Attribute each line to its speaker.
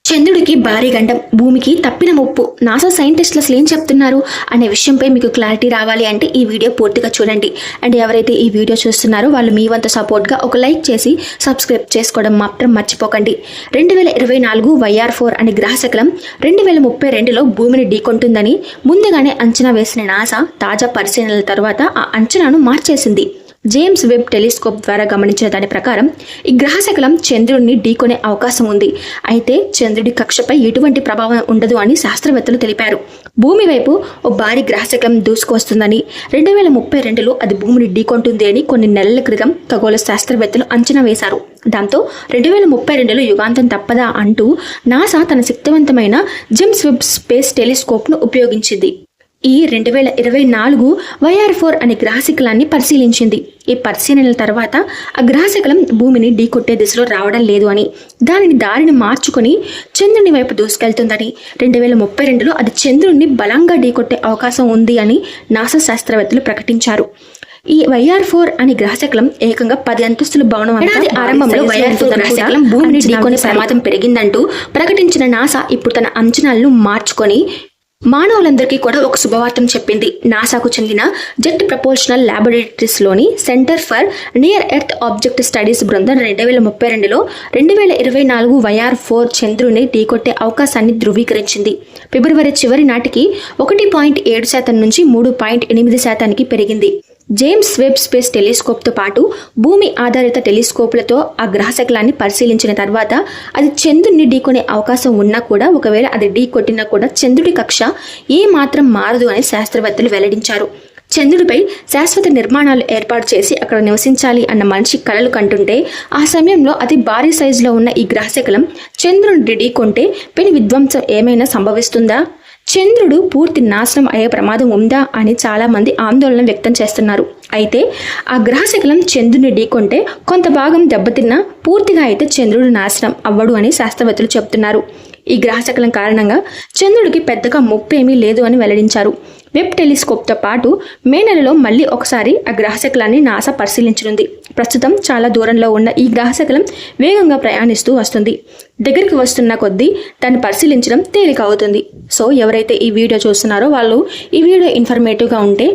Speaker 1: చంద్రుడికి భారీ గండం, భూమికి తప్పిన ముప్పు. నాసా సైంటిస్టులు అసలు ఏం చెప్తున్నారు అనే విషయంపై మీకు క్లారిటీ రావాలి అంటే ఈ వీడియో పూర్తిగా చూడండి. అండ్ ఎవరైతే ఈ వీడియో చూస్తున్నారో వాళ్ళు మీ వంతు సపోర్ట్గా ఒక లైక్ చేసి సబ్స్క్రైబ్ చేసుకోవడం మాత్రం మర్చిపోకండి. 2024 YR4 అనే గ్రహశకలం 2032లో భూమిని ఢీకొంటుందని ముందుగానే అంచనా వేసిన నాసా తాజా పరిశీలనల తర్వాత ఆ అంచనాను మార్చేసింది. జేమ్స్ వెబ్ టెలిస్కోప్ ద్వారా గమనించిన దాని ప్రకారం ఈ గ్రహశకలం చంద్రుడిని ఢీకొనే అవకాశం ఉంది. అయితే చంద్రుడి కక్షపై ఎటువంటి ప్రభావం ఉండదు అని శాస్త్రవేత్తలు తెలిపారు. భూమి వైపు ఓ భారీ గ్రహశకలం దూసుకొస్తుందని, 2032లో అది భూమిని ఢీకొంటుంది అని కొన్ని నెలల క్రితం ఖగోళ శాస్త్రవేత్తలు అంచనా వేశారు. దాంతో 2032లో యుగాంతం తప్పదా అంటూ నాసా తన శక్తివంతమైన జేమ్స్ వెబ్ స్పేస్ టెలిస్కోప్ను ఉపయోగించింది. ఈ 2024 YR4 అనే గ్రహశకలాన్ని పరిశీలించింది. ఈ పరిశీలనల తర్వాత ఆ గ్రహశకలం భూమిని ఢీకొట్టే దిశలో రావడం లేదు అని, దారిని మార్చుకొని చంద్రుని వైపు దూసుకెళ్తుందని, 2032లో అది చంద్రుడిని బలంగా ఢీకొట్టే అవకాశం ఉంది అని నాసా శాస్త్రవేత్తలు ప్రకటించారు. ఈ YR4 అనే గ్రహశకలం ఏకంగా 10 అంతస్తుల భవనం ఆరంభంలో YR4 గ్రహశకలం భూమిని ఢీకొనే ప్రమాదం పెరిగిందంటూ ప్రకటించిన నాసా ఇప్పుడు తన అంచనాలను మార్చుకొని మానవులందరికీ కూడా ఒక శుభవార్తం చెప్పింది. నాసాకు చెందిన జెట్ ప్రపోల్షనల్ ల్యాబొరేటరీస్లోని Center for Near Earth Object Studies బృందం 2032లో 2024 YR4 చంద్రుని ఢీకొట్టే అవకాశాన్ని ధృవీకరించింది. ఫిబ్రవరి చివరి నాటికి 1.7% నుంచి 3.8% పెరిగింది. జేమ్స్ వెబ్ స్పేస్ టెలిస్కోప్తో పాటు భూమి ఆధారిత టెలిస్కోపులతో ఆ గ్రహశకలాన్ని పరిశీలించిన తర్వాత అది చంద్రుడిని ఢీకొనే అవకాశం ఉన్నా కూడా, ఒకవేళ అది ఢీకొట్టినా కూడా చంద్రుడి కక్ష ఏ మాత్రం మారదు అని శాస్త్రవేత్తలు వెల్లడించారు. చంద్రుడిపై శాశ్వత నిర్మాణాలు ఏర్పాటు చేసి అక్కడ నివసించాలి అన్న మనిషి కలలు కంటుంటే, ఆ సమయంలో అతి భారీ సైజులో ఉన్న ఈ గ్రహశకలం చంద్రుడిని ఢీకొంటే పెను విధ్వంసం ఏమైనా సంభవిస్తుందా? చంద్రుడు పూర్తి నాశనం అయ్యే ప్రమాదం ఉందా అని చాలా మంది ఆందోళన వ్యక్తం చేస్తున్నారు. అయితే ఆ గ్రహశకలం చంద్రుడిని ఢీకొంటే కొంత భాగం దెబ్బతిన్నా పూర్తిగా అయితే చంద్రుడు నాశనం అవ్వడు అని శాస్త్రవేత్తలు చెబుతున్నారు. ఈ గ్రహశకలం కారణంగా చంద్రుడికి పెద్దగా ముప్పేమీ లేదు అని వెల్లడించారు. వెబ్ టెలిస్కోప్తో పాటు మే నెలలో మళ్ళీ ఒకసారి ఆ గ్రహశకలాన్ని నాసా పరిశీలించనుంది. ప్రస్తుతం చాలా దూరంలో ఉన్న ఈ గ్రహశకలం వేగంగా ప్రయాణిస్తూ వస్తుంది. దగ్గరికి వస్తున్న కొద్దీ దాన్ని పరిశీలించడం తేలిక అవుతుంది. సో ఎవరైతే ఈ వీడియో చూస్తున్నారో వాళ్ళు ఈ వీడియో ఇన్ఫర్మేటివ్గా ఉంటే